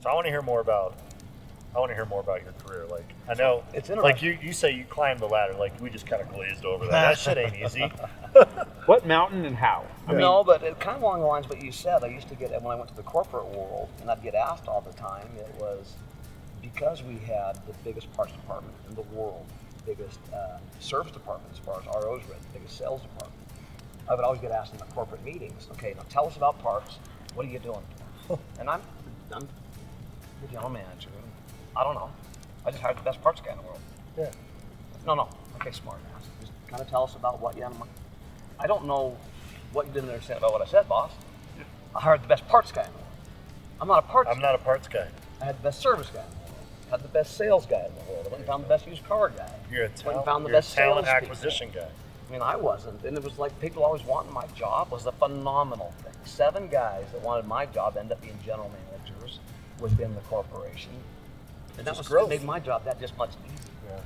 So I want to hear more about your career. Like, I know it's interesting. Like you say you climbed the ladder. Like, we just kind of glazed over that. That shit ain't easy. What mountain and how? I mean, no, but it kind of along the lines of what you said. I used to get, when I went to the corporate world, and I'd get asked all the time, it was because we had the biggest parts department in the world, the biggest service department as far as ROs were, the biggest sales department. I would always get asked in the corporate meetings, okay, now tell us about parts. What are you doing? And I'm the general manager. I don't know. I just hired the best parts guy in the world. Yeah. No. Okay, smart ass. Just kind of tell us about what you have. I don't know what you didn't understand about what I said, boss. I hired the best parts guy in the world. I'm not a parts guy. I had the best service guy in the world. I had the best sales guy in the world. I went and found the best used car guy. You're a talent acquisition guy. I mean, I wasn't. And it was like people always wanting my job was a phenomenal thing. 7 guys that wanted my job ended up being general managers within the corporation. And that was growth. Made my job that just much easier. Yeah.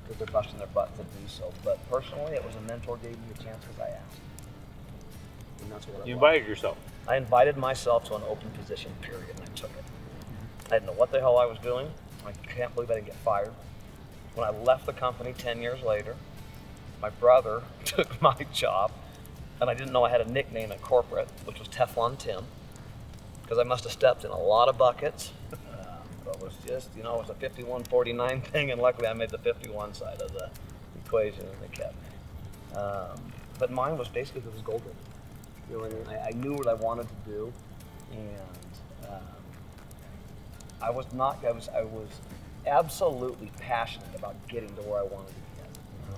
Because they're busting their butt to do so. But personally, it was a mentor gave me a chance because I asked. And that's what you invited yourself. I invited myself to an open position, period, and I took it. I didn't know what the hell I was doing. I can't believe I didn't get fired. When I left the company 10 years later, my brother took my job, and I didn't know I had a nickname at corporate, which was Teflon Tim, because I must have stepped in a lot of buckets. But it was just, it was a 51-49 thing, and luckily I made the 51 side of the equation, and they kept me. But mine was basically, it was golden. You know what I mean? I knew what I wanted to do, and I was absolutely passionate about getting to where I wanted to get.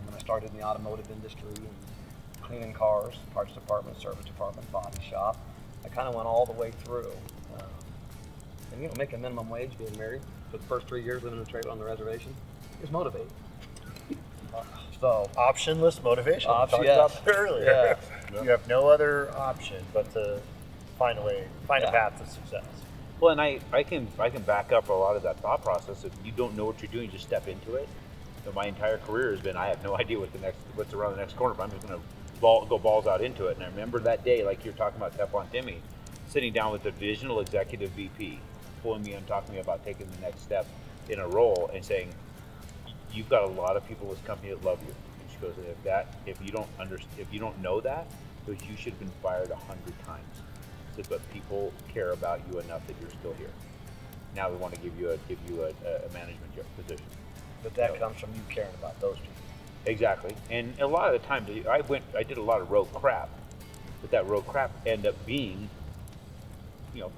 When I started in the automotive industry and cleaning cars, parts department, service department, body shop, I kind of went all the way through. And making minimum wage, being married for the first 3 years living in a trailer on the reservation, is motivating. So optionless motivation. We talked about that earlier. Yeah. You have no other option but to find a path to success. Well, and I can back up a lot of that thought process. If you don't know what you're doing, just step into it. My entire career has been, I have no idea what's around the next corner, but I'm just going to go balls out into it. And I remember that day, like you're talking about Teflon Timmy, sitting down with the divisional executive VP, pulling me and talking to me about taking the next step in a role and saying, you've got a lot of people in this company that love you. And she goes, if you don't know that, you should have been fired 100 times. Said, but people care about you enough that you're still here. Now we want to give you a management position. But that comes from you caring about those people. Exactly. And a lot of the times I did a lot of rogue crap, but that rogue crap ended up being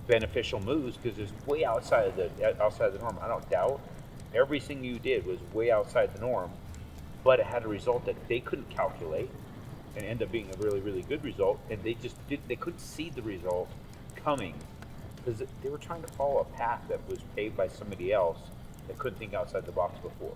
beneficial moves because it's way outside of the norm. I don't doubt everything you did was way outside the norm, but it had a result that they couldn't calculate and end up being a really, really good result. And they couldn't see the result coming because they were trying to follow a path that was paved by somebody else that couldn't think outside the box before.